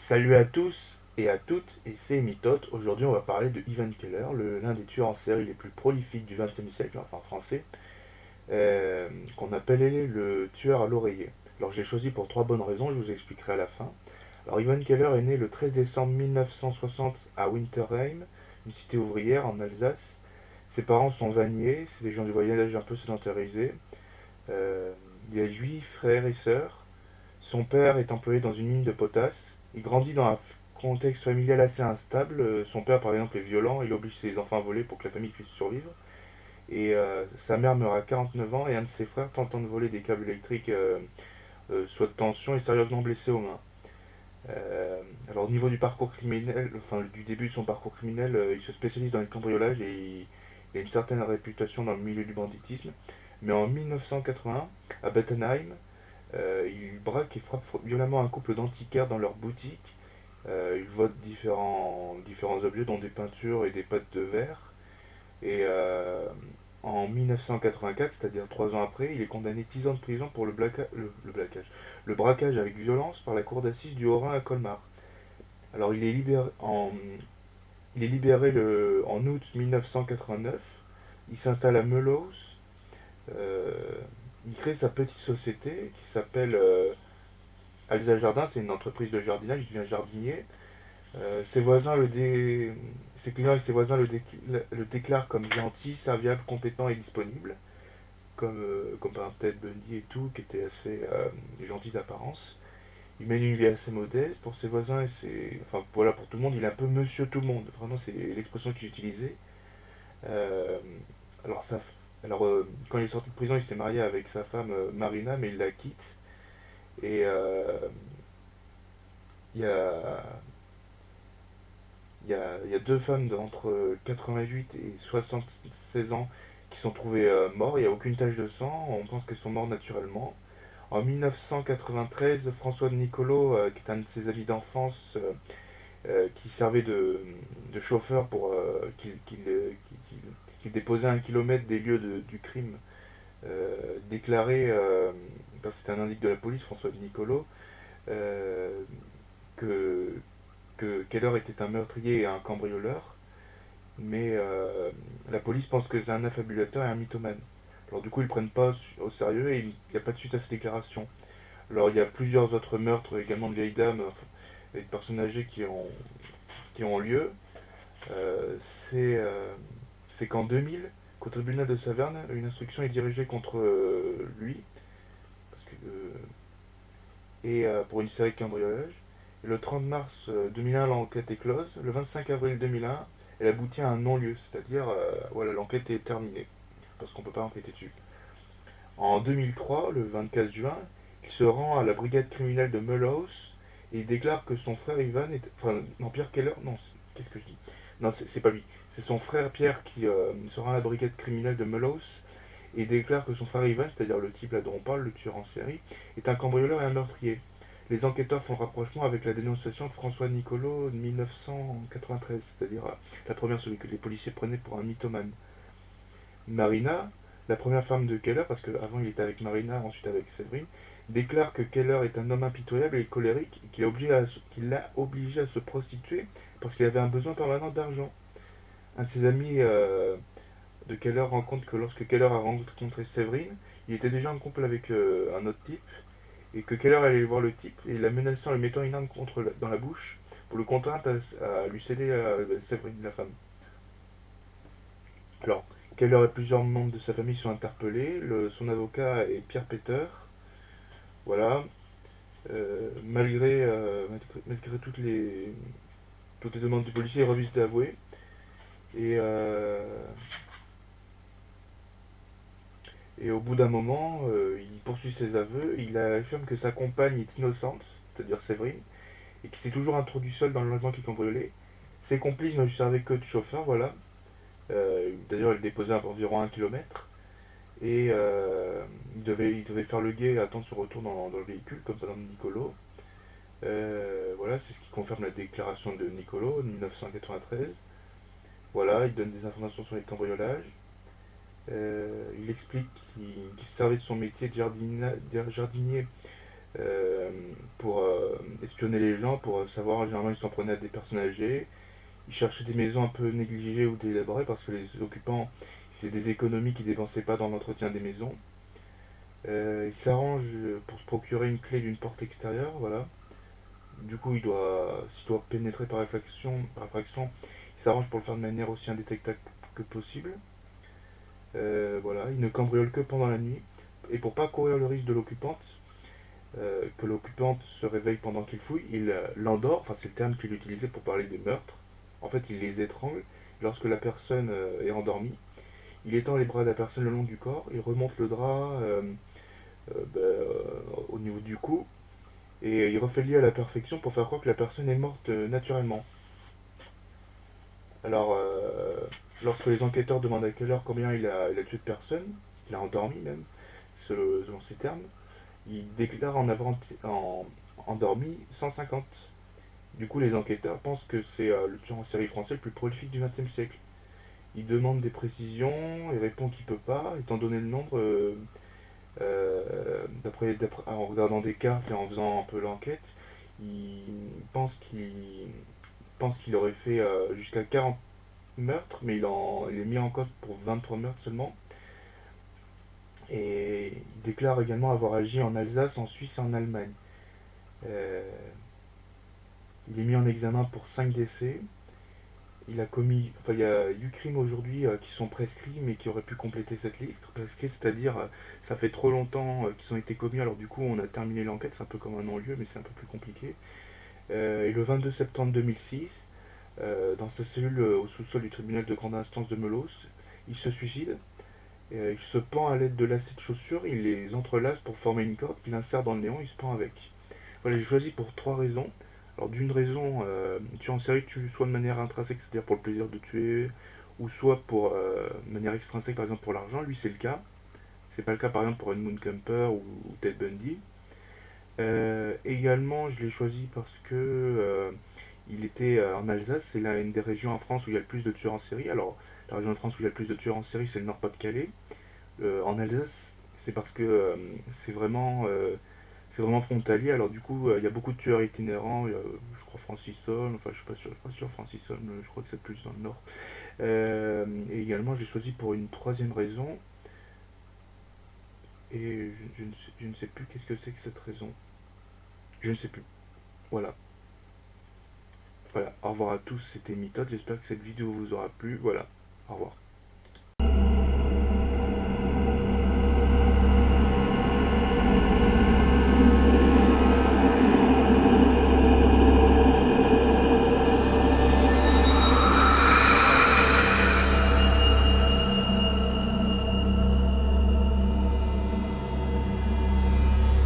Salut à tous et à toutes, et c'est Mitote. Aujourd'hui, on va parler de Ivan Keller, l'un des tueurs en série les plus prolifiques du XXe siècle, enfin français, qu'on appelait le tueur à l'oreiller. Alors, j'ai choisi pour trois bonnes raisons, je vous expliquerai à la fin. Alors, Ivan Keller est né le 13 décembre 1960 à Winterheim, une cité ouvrière en Alsace. Ses parents sont vanniers, c'est des gens du voyage un peu sédentarisés. Euh, il y a 8 frères et sœurs. Son père est employé dans une mine de potasse. Il grandit dans un contexte familial assez instable. Son père, par exemple, est violent. Il oblige ses enfants à voler pour que la famille puisse survivre. Et sa mère meurt à 49 ans et un de ses frères, tentant de voler des câbles électriques, soit de tension, est sérieusement blessé aux mains. Alors au niveau du parcours criminel, enfin du début de son parcours criminel, il se spécialise dans le cambriolage et il a une certaine réputation dans le milieu du banditisme. Mais en 1981, à Bettenheim, il braque et frappe violemment un couple d'antiquaires dans leur boutique. Il vole différents objets, dont des peintures et des pattes de verre. Et en 1984, c'est-à-dire 3 ans après, il est condamné 10 ans de prison pour le braquage avec violence par la cour d'assises du Haut-Rhin à Colmar. Alors il est libéré en août 1989. Il s'installe à Mulhouse. Euh, il crée sa petite société qui s'appelle Alsa Jardin, c'est une entreprise de jardinage, il devient jardinier. Ses clients et ses voisins le déclarent comme gentil, serviable, compétent et disponible, comme par exemple Ted Bundy et tout, qui était assez gentil d'apparence. Il mène une vie assez modeste pour ses voisins et enfin voilà, pour tout le monde, il est un peu monsieur tout le monde. Vraiment, c'est l'expression qu'il utilisait. Euh, alors, quand il est sorti de prison, il s'est marié avec sa femme Marina, mais il la quitte. Et il y a il y a deux femmes d'entre 88 et 76 ans qui sont trouvées mortes. Il n'y a aucune tache de sang. On pense qu'elles sont mortes naturellement. En 1993, François de Nicolo, qui est un de ses amis d'enfance, qui servait de chauffeur pour qu'il déposait à 1 kilomètre des lieux du crime, déclarait, parce que c'était un indique de la police, François de Nicolo, euh, que, que Keller était un meurtrier et un cambrioleur, mais la police pense que c'est un affabulateur et un mythomane. Alors du coup, ils ne prennent pas au sérieux et il n'y a pas de suite à ces déclarations. Alors il y a plusieurs autres meurtres également de vieilles dames et de personnes âgées qui ont lieu. Euh, c'est euh, c'est qu'en 2000, qu'au tribunal de Saverne, une instruction est dirigée contre lui parce que, pour une série de cambriolages. Et le 30 mars 2001, l'enquête est close. Le 25 avril 2001, elle aboutit à un non-lieu, c'est-à-dire voilà, l'enquête est terminée parce qu'on ne peut pas enquêter dessus. En 2003, le 24 juin, il se rend à la brigade criminelle de Mulhouse et il déclare que son frère Ivan est. Enfin, non, Pierre Keller. Non, qu'est-ce que je dis? Non, c'est pas lui. C'est son frère Pierre qui se rend à la brigade criminelle de Mulhouse et déclare que son frère Ivan, c'est-à-dire le type là dont on parle, le tueur en série, est un cambrioleur et un meurtrier. Les enquêteurs font le rapprochement avec la dénonciation de François Nicolo de 1993, c'est-à-dire la première, celui que les policiers prenaient pour un mythomane. Marina, la première femme de Keller, parce qu'avant il était avec Marina, ensuite avec Séverine, déclare que Keller est un homme impitoyable et colérique et qu'il l'a obligé à se prostituer parce qu'il avait un besoin permanent d'argent. Un de ses amis de Keller rencontre que lorsque Keller a rencontré Séverine, il était déjà en couple avec un autre type et que Keller allait voir le type et l'a menacé en lui mettant une arme dans la bouche pour le contraindre à lui céder à Séverine, la femme. Alors, Keller et plusieurs membres de sa famille sont interpellés. Son avocat est Pierre Peter. Voilà. Malgré toutes les demandes du policier, il refuse d'avouer. Et, euh, et au bout d'un moment, il poursuit ses aveux. Il affirme que sa compagne est innocente, c'est-à-dire Séverine, et qu'il s'est toujours introduit seul dans le logement qu'il cambriolait. Ses complices ne lui servaient que de chauffeur, voilà. D'ailleurs, il déposait à environ 1 kilomètre. Et il devait faire le guet et attendre son retour dans le véhicule, comme par exemple Nicolo. Voilà, c'est ce qui confirme la déclaration de Nicolo de 1993. Voilà, il donne des informations sur les cambriolages. Il explique qu'il se servait de son métier de jardinier euh, pour espionner les gens, pour savoir, généralement ils s'en prenaient à des personnes âgées. Ils cherchaient des maisons un peu négligées ou délabrées parce que les occupants faisaient des économies qu'ils dépensaient pas dans l'entretien des maisons. Il s'arrange pour se procurer une clé d'une porte extérieure, voilà. Du coup, s'il doit pénétrer par effraction, il s'arrange pour le faire de manière aussi indétectable que possible. Voilà, il ne cambriole que pendant la nuit. Et pour pas courir le risque de l'occupante, que l'occupante se réveille pendant qu'il fouille, il l'endort, enfin c'est le terme qu'il utilisait pour parler des meurtres. En fait, il les étrangle. Lorsque la personne est endormie, il étend les bras de la personne le long du corps, il remonte le drap au niveau du cou, et il refait le lit à la perfection pour faire croire que la personne est morte naturellement. Alors, lorsque les enquêteurs demandent à quelle heure combien il a tué de personnes, il a endormi même, selon ses termes, il déclare en endormi 150. Du coup, les enquêteurs pensent que c'est le tueur en série français le plus prolifique du XXe siècle. Il demande des précisions, il répond qu'il peut pas, étant donné le nombre, en regardant des cartes et en faisant un peu l'enquête, il pense qu'il aurait fait jusqu'à 40 meurtres, mais il est mis en cause pour 23 meurtres seulement. Et il déclare également avoir agi en Alsace, en Suisse et en Allemagne. Euh, il est mis en examen pour 5 décès. Il a commis, enfin il y a 8 crimes aujourd'hui qui sont prescrits mais qui auraient pu compléter cette liste. Prescrits, c'est-à-dire ça fait trop longtemps qu'ils ont été commis, alors du coup on a terminé l'enquête, c'est un peu comme un non-lieu mais c'est un peu plus compliqué. Et le 22 septembre 2006, dans sa cellule au sous-sol du tribunal de grande instance de Melos, il se suicide. Il se pend à l'aide de lacets de chaussures, il les entrelace pour former une corde qu'il insère dans le néon, il se pend avec. Voilà, j'ai choisi pour trois raisons. Alors d'une raison, tuer en série tue soit de manière intrinsèque, c'est-à-dire pour le plaisir de tuer, ou soit pour de manière extrinsèque, par exemple pour l'argent. Lui, c'est le cas. C'est pas le cas, par exemple, pour Edmund Kemper ou Ted Bundy. Également, je l'ai choisi parce que il était en Alsace. C'est là une des régions en France où il y a le plus de tueurs en série. Alors, la région de France où il y a le plus de tueurs en série, c'est le Nord-Pas-de-Calais. En Alsace, c'est parce que c'est vraiment frontalier. Alors du coup, il y a beaucoup de tueurs itinérants. Il y a, je crois Francisson, enfin je suis pas sûr Francisson, je crois que c'est plus dans le nord. Et également, je l'ai choisi pour une troisième raison. Et je ne sais plus qu'est-ce que c'est que cette raison. Je ne sais plus. Voilà. Voilà. Au revoir à tous, c'était Mythode. J'espère que cette vidéo vous aura plu. Voilà. Au revoir.